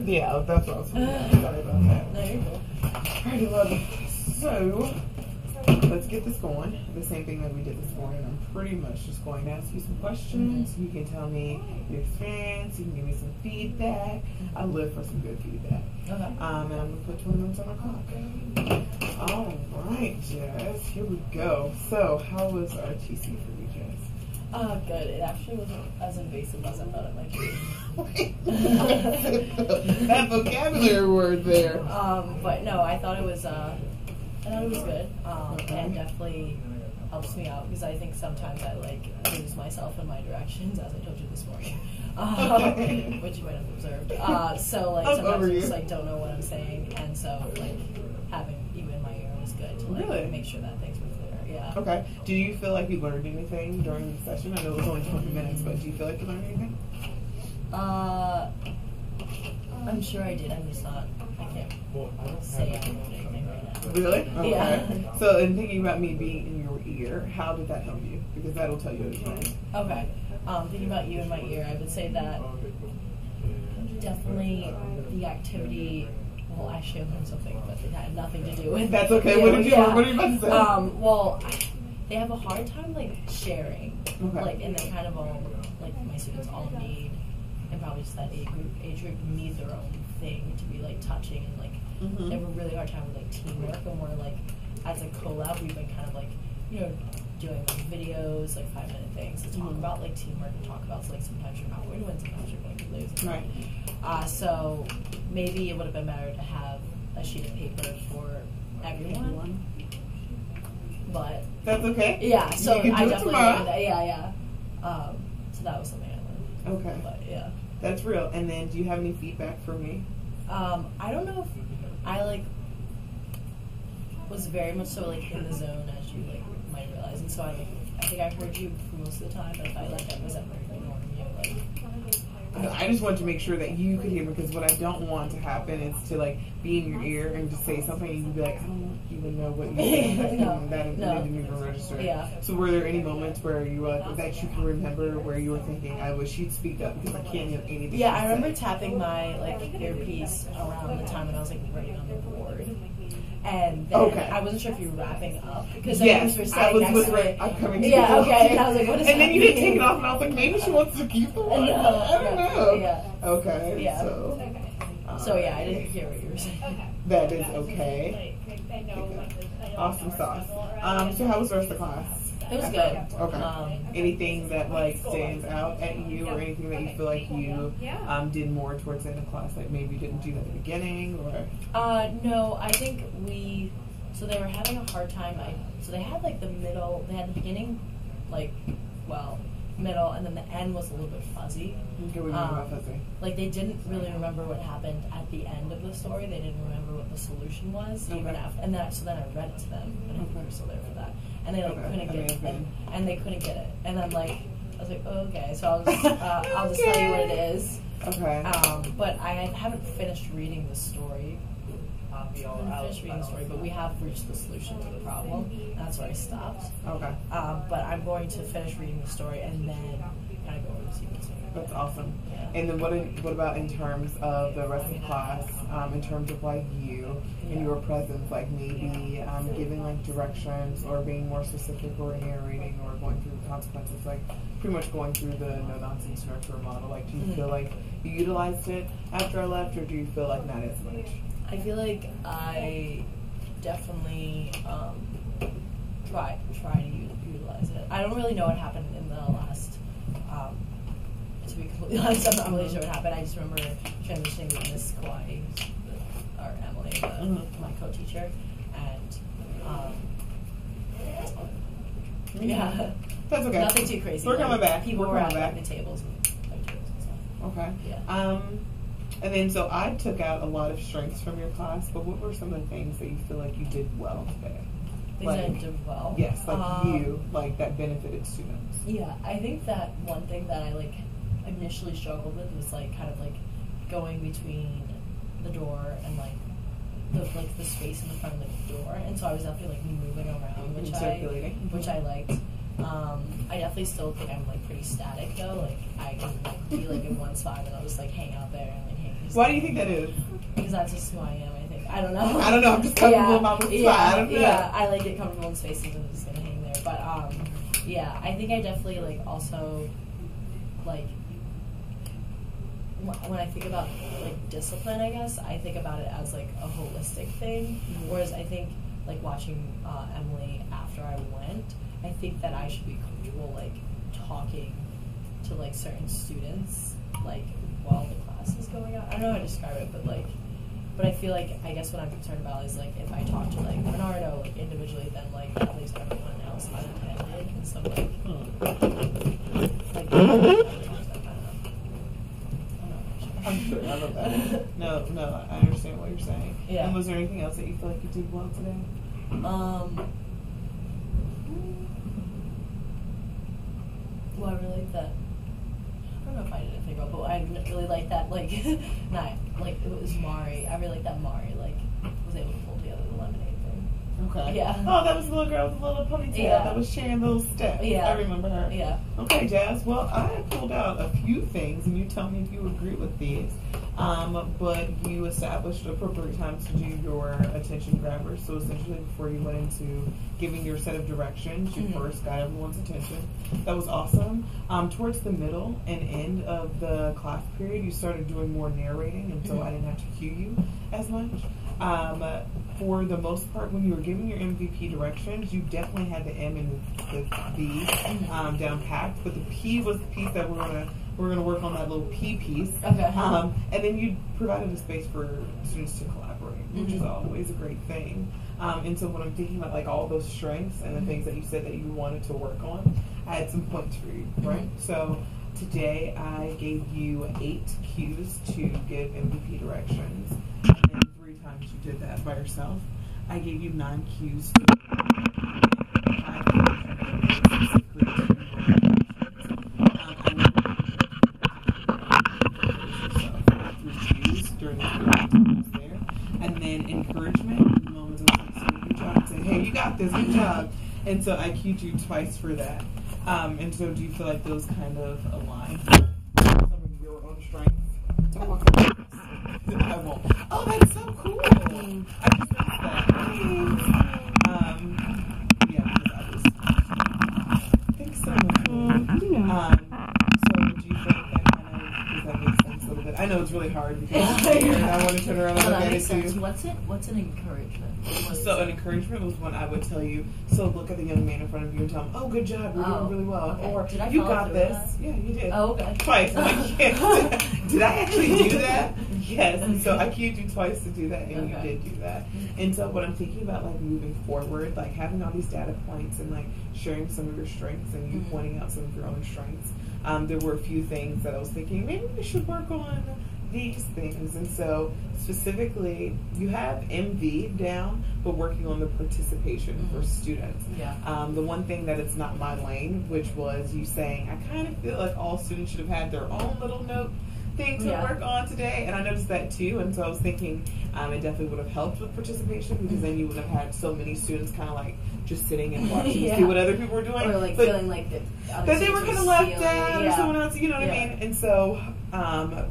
Yeah, that's what I was thinking. Sorry about that. No, you're cool. Alrighty, love it. So, let's get this going. The same thing that we did this morning. I'm pretty much just going to ask you some questions. You can tell me your experience. You can give me some feedback. I live for some good feedback. Okay. And I'm going to put 20 minutes on the clock. Alright, Jess. Here we go. So, how was RTC for you, Jess? Good. It actually wasn't as invasive as I thought it might be. That vocabulary word there. But no, I thought it was good. And definitely helps me out because I think sometimes I lose myself in my directions, as I told you this morning, which you might have observed. So sometimes I just don't know what I'm saying, and so having you in my ear was good to make sure that things were clear. Yeah. Okay. Do you feel like you learned anything during the session? I know it was only 20 minutes, but do you feel like you learned anything? I'm sure I did. I'm just not. I can't say I learned anything right now. Really? Okay. Yeah. So, in thinking about me being in your ear, how did that help you? Because that'll tell you everything. Okay. Thinking about you in my ear, I would say that definitely the activity. Well, actually, I learned something, but it had nothing to do with. That's okay. What are you about to say? Well, they have a hard time sharing. Okay. And they kind of all my students all need, and probably just that age group need their own thing to be touching and they have a really hard time with teamwork, and we're as a collab we've been kind of doing videos 5-minute things to talk about teamwork and talk about sometimes you're not going to win, sometimes you're going to lose. Right. So maybe it would have been better to have a sheet of paper for everyone. But that's okay. Yeah. So you can do I it definitely tomorrow. learned that. Yeah. So that was something I learned. Okay. But yeah. That's real. And then, do you have any feedback for me? I don't know if I was very much so in the zone, as you might realize, and so I think I heard you for most of the time, but if I I wasn't very ignoring you, I just wanted to make sure that you could hear me, because what I don't want to happen is to be in your ear and just say something and you'd be like, I don't even know what you're saying. That didn't even register. Yeah. So were there any moments where you were that you can remember where you were thinking, I wish you'd speak up because I can't hear anything? Yeah, I remember tapping my earpiece around the time when I was writing on the board. And then I wasn't sure if you were wrapping up because you were saying next to me. I'm coming to yeah, okay. And I was like, what is and then you didn't take it off, and I was like, maybe she wants to keep the one. No, I don't know. Yeah. Okay. Yeah. So yeah, I didn't hear what you were saying. That is okay. Awesome sauce. So how was the rest of the class? It was good. Okay. Anything that stands out at you, or anything that you feel like you did more towards the end of class, maybe you didn't do that at the beginning, or? No, I think so they were having a hard time. So they had the middle, they had the beginning, middle, and then the end was a little bit fuzzy. Okay, what do you mean by fuzzy? They didn't really remember what happened at the end of the story. They didn't remember what the solution was even after. And then I read it to them, and I think they were still there for that. And they couldn't get it, and they couldn't get it. And I'm I was like, oh, okay. So I'll just tell you what it is. Okay. But I haven't finished reading the story. But we have reached the solution to the problem. That's where I stopped. Okay. But I'm going to finish reading the story and then kind of go over the sequence. That's awesome. Yeah. And then what about in terms of the rest of the class? In terms of you and your presence, maybe giving directions or being more specific or narrating or going through the consequences, pretty much going through the no nonsense nurture model. Do you feel like you utilized it after I left, or do you feel like not as much? I feel like I definitely try to utilize it. I don't really know what happened in the last. To be completely honest, I'm not really sure what happened. I just remember transitioning with Miss Kauai, or Emily, my co-teacher, and yeah, that's okay. Nothing too crazy. We're coming back. People were at the tables and stuff. Okay. Yeah. And then, so I took out a lot of strengths from your class, but what were some of the things that you feel like you did well today? Things that I did well? Yes, that benefited students. Yeah, I think that one thing that I initially struggled with was going between the door and the space in the front of the door, and so I was definitely moving around, which I liked. I definitely still think I'm pretty static though. I can be in one spot and I'll just hang out there and Why do you think that is? Because that's just who I am, I think. I don't know. I don't know. I'm just comfortable about the spot. I don't know. Yeah, I like get comfortable in spaces and I'm just gonna hang there. But yeah, I think I definitely like also like when I think about like discipline, I guess I think about it as like a holistic thing. Mm-hmm. Whereas I think like watching Emily after I went, I think that I should be comfortable like talking to like certain students like while the class is going on. I don't know how to describe it, but I feel like I guess what I'm concerned about is like if I talk to like Bernardo like individually, then like that leaves everyone else unattended, and so like I'm sure. I love that. No, I understand what you're saying. Yeah. And was there anything else that you feel like you did well today? Well, I really like that. I don't know if I did anything wrong, but I really like that. Like, it was Mari. I really like that Mari was able to pull together the lemonade thing. Okay. Yeah. Oh, that was the little girl with the little ponytail that was sharing those steps. Yeah. I remember her. Yeah. Okay, Jazz. Well, I pulled out a few things, and you tell me if you agree with these. But you established appropriate times to do your attention grabbers. So essentially, before you went into giving your set of directions, you first got everyone's attention. That was awesome. Towards the middle and end of the class period, you started doing more narrating, and so I didn't have to cue you as much. For the most part, when you were giving your MVP directions, you definitely had the M and the B down packed, but the P was the piece that we're gonna work on, that little P piece. Okay. And then you provided a space for students to collaborate, which is always a great thing. And so when I'm thinking about like all those strengths and the things that you said that you wanted to work on, I had some points for you, right? So today I gave you 8 cues to give MVP directions, and then 3 times you did that by yourself. I gave you 9 cues to during the there. And then encouragement, moments of like, good job, saying, hey, you got this, good job. And so I cued you twice for that. And so do you feel like those kind of align with some of your own strengths? I won't. Oh, that's so cool. I just noticed that. Yeah, because thanks so much. So do you feel like that kind of, does that make sense a little bit? I know it's really hard because it's here and I want to turn around and look at it too. What's an encouragement? So an encouragement was when I would tell you, so look at the young man in front of you and tell him, oh, good job, you're doing really well. Okay. Or, did I you got this. That? Yeah, you did. Oh, okay. Twice. I'm like, yes. Did I actually do that? Yes. And so I cued you twice to do that, and you did do that. And so what I'm thinking about, like, moving forward, like, having all these data points and, like, sharing some of your strengths and you pointing out some of your own strengths, there were a few things that I was thinking, maybe we should work on these things. And so specifically, you have MV down, but working on the participation for students. Yeah. The one thing that it's not my lane, which was you saying, I kind of feel like all students should have had their own little note thing to work on today, and I noticed that too. And so I was thinking it definitely would have helped with participation, because then you would have had so many students kind of like just sitting and watching to see what other people were doing, or like feeling like that they were kind of left out, or someone else, you know what I mean? And so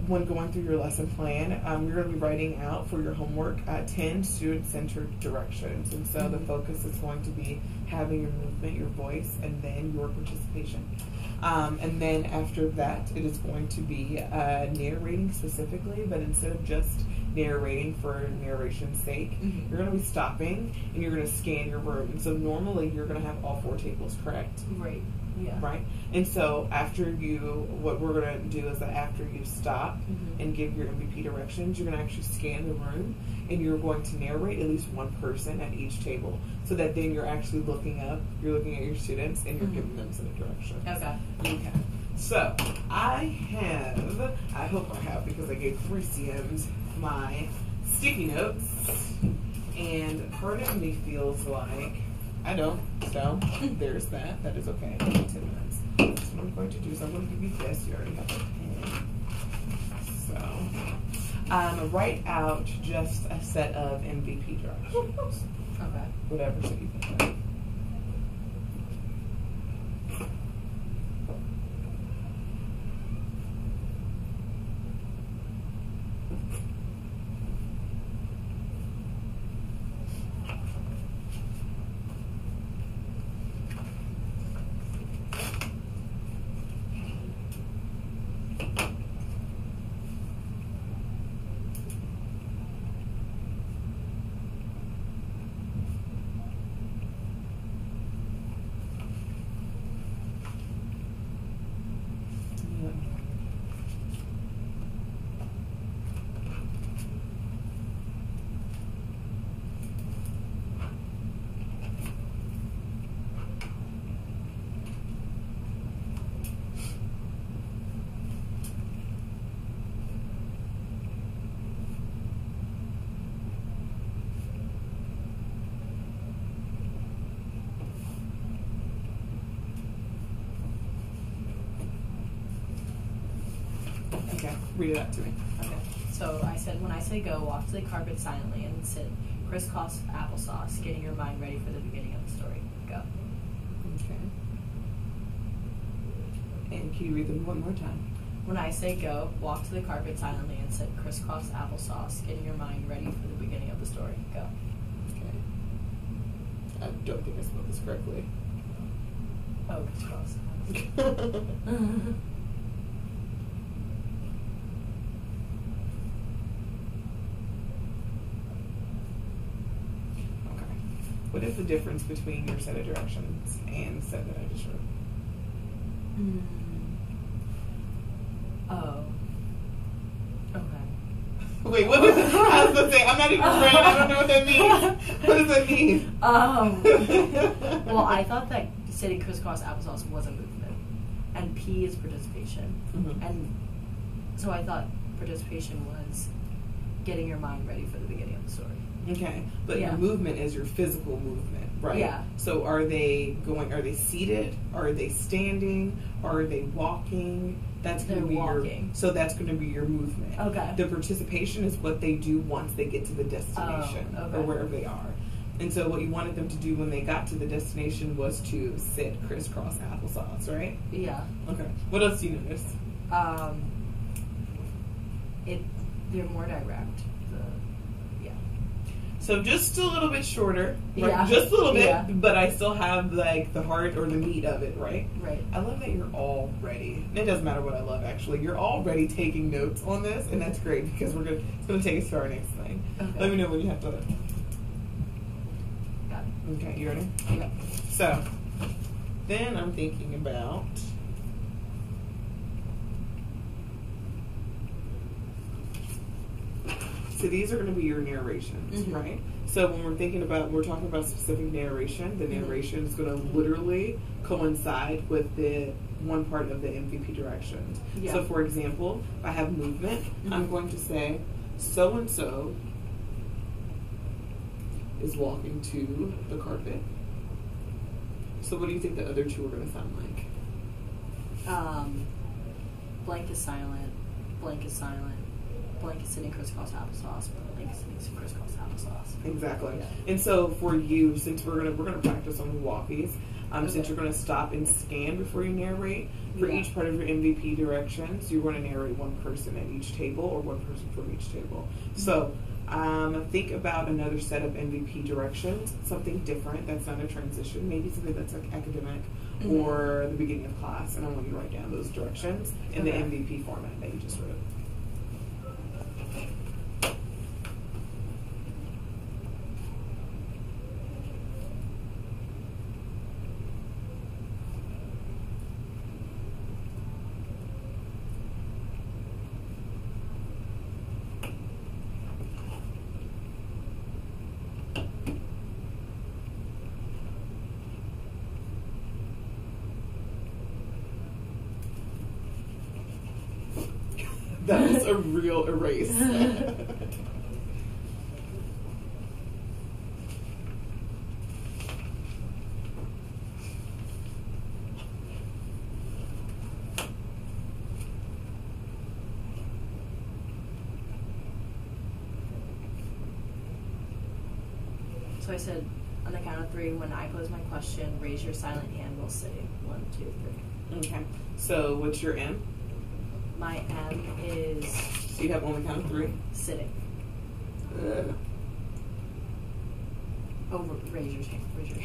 when going through your lesson plan, you're going to be writing out for your homework 10 student-centered directions. And so the focus is going to be having your movement, your voice, and then your participation. And then after that, it is going to be narrating specifically, but instead of just narrating for narration's sake, you're going to be stopping and you're going to scan your room. And so normally you're going to have all 4 tables correct. Right. Yeah. Right? And so after what we're going to do is that after you stop and give your MVP directions, you're going to actually scan the room and you're going to narrate at least one person at each table, so that then you're actually looking up, you're looking at your students, and you're giving them some directions. Okay. So I hope I have, because I gave 3 CMs my sticky notes, and part of me feels like I don't, so there's that. That is okay. 10 minutes. That's what I'm going to do. So I'm going to give you this. You already have a pen. So write out just a set of MVP directions. Okay. Whatever so you think of. Okay, read it out to me. Okay. So I said, when I say go, walk to the carpet silently and sit crisscross applesauce, getting your mind ready for the beginning of the story. Go. Okay. And can you read them one more time? When I say go, walk to the carpet silently and sit crisscross applesauce, getting your mind ready for the beginning of the story. Go. Okay. I don't think I spelled this correctly. Oh, crisscross. What is the difference between your set of directions and the set that I just wrote? Oh. Okay. Wait, what is it? I was going to say, I'm not even ready. I don't know what that means. What does that mean? Well, I thought that sitting crisscross applesauce was a movement. And P is participation. Mm-hmm. And so I thought participation was getting your mind ready for the beginning of the story. Okay, but Yeah. your movement is your physical movement, right? Yeah. So are they seated? Are they standing? Are they walking? That's going to They're be walking. so that's going to be your movement. Okay. The participation is what they do once they get to the destination okay. or wherever they are. And so what you wanted them to do when they got to the destination was to sit crisscross applesauce, right? Yeah. Okay. What else do you notice? They're more direct. So just a little bit shorter, right? Yeah. Just a little bit, Yeah. but I still have like the heart or the meat of it, right? Right. I love that you're all ready. It doesn't matter what I love, actually. You're already taking notes on this, and that's great because it's gonna take us to our next thing. Okay. Let me know when you have to. Got it. Okay, you ready? Okay. So then I'm thinking about. So these are going to be your narrations, Mhm. right? So when we're talking about specific narration, the narration is going to literally coincide with the one part of the MVP directions. Yeah. So for example, if I have movement, I'm going to say, so-and-so is walking to the carpet. So what do you think the other two are going to sound like? Blank is silent. Blank is silent. Blank is sitting crisscross applesauce. Blank is sitting crisscross applesauce. Exactly. Yeah. And so for you, since we're gonna practice on the walkies, since Okay. you're gonna stop and scan before you narrate, for Yeah. each part of your MVP directions, you're gonna narrate one person at each table or one person from each table. So think about another set of MVP directions, something different that's not a transition, maybe something that's like academic or the beginning of class, and I want you to write down those directions in the Okay. MVP format that you just wrote. That was a real erase. So I said, on the count of three, when I pose my question, raise your silent hand while sitting. 1, 2, 3. Okay. So what's your M? My M is So you have on the count of 3. Sitting. Raise your hand. Raise your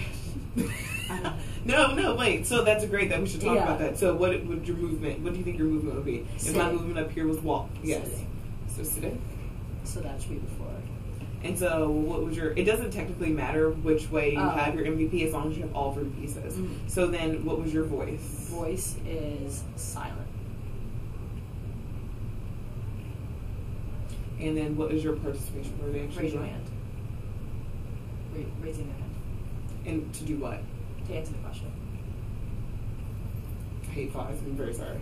hand. No, wait. So that's great that we should talk Yeah. about that. So what would your movement, what do you think your movement would be? If my movement up here was walk. Yes. Sitting. So sitting. So that should be before. And so what was your, it doesn't technically matter which way you Oh. have your MVP as long as you have all 3 pieces. Mm-hmm. So then what was your voice? Voice is silent. And then what is your participation? Were they actually Raise your doing? hand. Raising your hand. And to do what? To answer the question. I hate flies. I'm very sorry.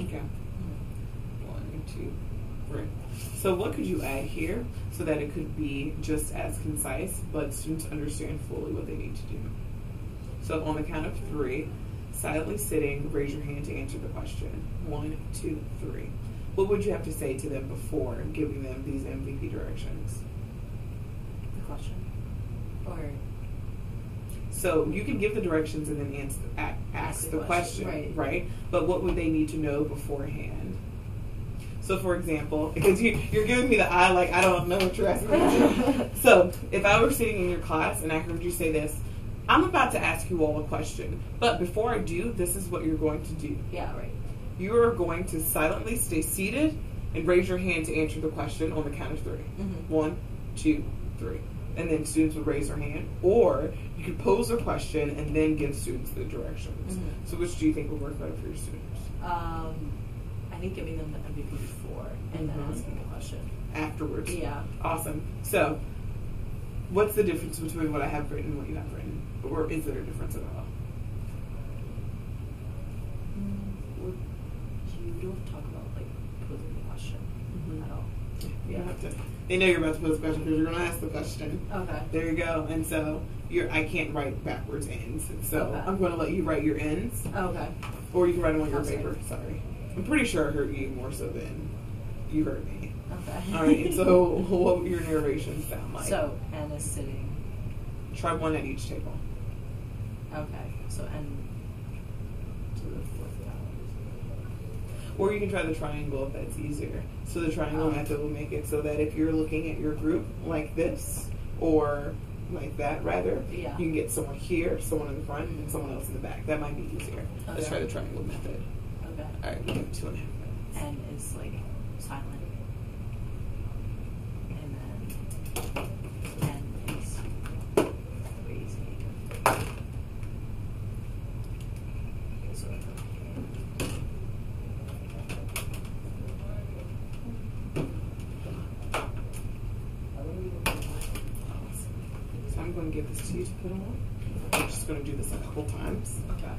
Okay. 1, 2, 3. So what could you add here so that it could be just as concise, but students understand fully what they need to do? So on the count of 3, silently sitting, raise your hand to answer the question. 1, 2, 3. What would you have to say to them before giving them these MVP directions? The question. Or So you can give the directions and then ask the question, right? But what would they need to know beforehand? So, for example, because you're giving me the eye like I don't know what you're asking me to do. So, if I were sitting in your class and I heard you say this, I'm about to ask you all a question, but before I do, this is what you're going to do. yeah, right. You are going to silently stay seated and raise your hand to answer the question on the count of 3. Mm-hmm. 1, 2, 3. And then students would raise their hand. Or you could pose a question and then give students the directions. Mm-hmm. So which do you think would work better for your students? I think giving them the MVP before and then asking the question. Afterwards. Yeah. Awesome. So what's the difference between what I have written and what you have written? Or is there a difference at all? You don't talk about like posing the question at all. You don't have to. They know you're about to pose a question because you're going to ask the question. Okay. There you go. And so I can't write backwards ends. And so Okay. I'm going to let you write your ends. Okay. Or you can write them on your Sorry. paper. Sorry. I'm pretty sure I heard you more so than you heard me. Okay. All right. So what would your narration sound like? So Anna's sitting. Try one at each table. Okay. So N to the fourth round. Or you can try the triangle if that's easier. So the triangle method will make it so that if you're looking at your group like this, or like that rather, Yeah. you can get someone here, someone in the front, and someone else in the back. That might be easier. Let's Okay. try the triangle method. Okay. All right, we have 2.5 minutes. N is like silent. And then N is raising. So So I'm going to give this to you to put on. I'm just going to do this a couple times. okay.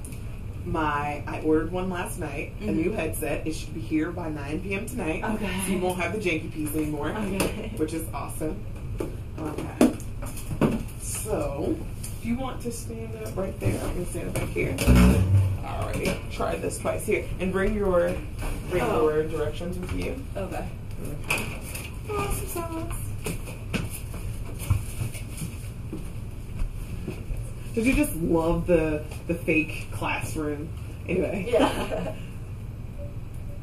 I ordered one last night, a new headset. It should be here by 9 p.m. tonight. Okay. So you won't have the janky piece anymore, Okay. which is awesome. Okay. So, if you want to stand up right there, I'm going to stand up back here. Alrighty. Try this twice here. And bring your directions with you. Okay. Okay. Awesome sauce. Did you just love the fake classroom? Anyway. Yeah.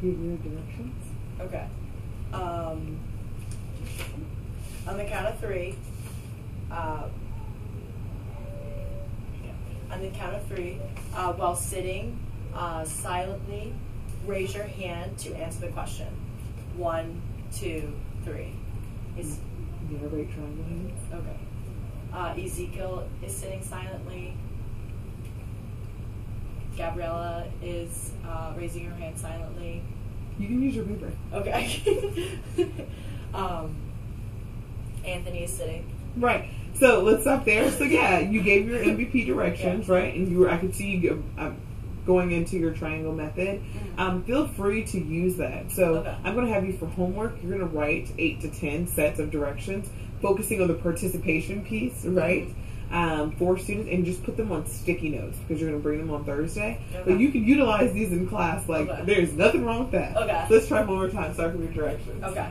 Give your directions. Okay. On the count of 3. On the count of 3, while sitting, silently raise your hand to answer the question. 1, 2, 3. Narrate triangle hands. Okay. Ezekiel is sitting silently. Gabriella is raising her hand silently. You can use your paper. Okay. Anthony is sitting. Right. So let's stop there. So yeah, you gave your MVP directions, right? And I could see you going into your triangle method. Feel free to use that. So I'm going to have you for homework. You're going to write 8 to 10 sets of directions, focusing on the participation piece, right? For students, and just put them on sticky notes because you're going to bring them on Thursday. But you can utilize these in class. Like there's nothing wrong with that. Okay. So let's try one more time. Start with your directions. Okay.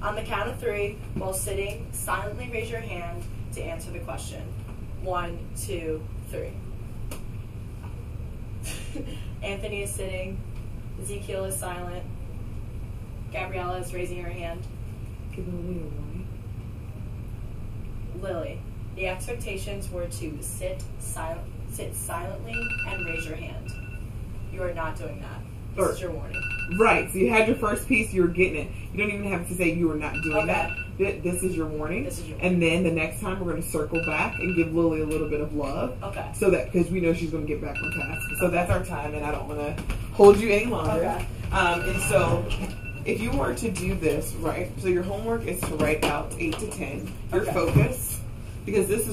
On the count of 3, while sitting, silently raise your hand to answer the question. 1, 2, 3. Anthony is sitting. Ezekiel is silent. Gabriella is raising her hand. Give Lily a warning. Lily, the expectations were to sit silently and raise your hand. You are not doing that. This is your warning. Right. So you had your first piece. You were getting it. You don't even have to say you were not doing that. This is your warning. This is your warning. And then the next time we're going to circle back and give Lily a little bit of love. Okay. So that, because we know she's going to get back on task. So that's our time, and I don't want to hold you any longer. Okay. And so if you were to do this, right, so your homework is to write out 8 to 10. Your focus, because this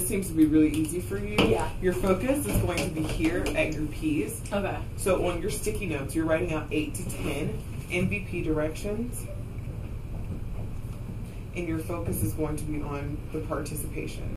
seems to be really easy for you. Yeah. Your focus is going to be here at your P's. Okay. So on your sticky notes, you're writing out 8 to 10 MVP directions. And your focus is going to be on the participation.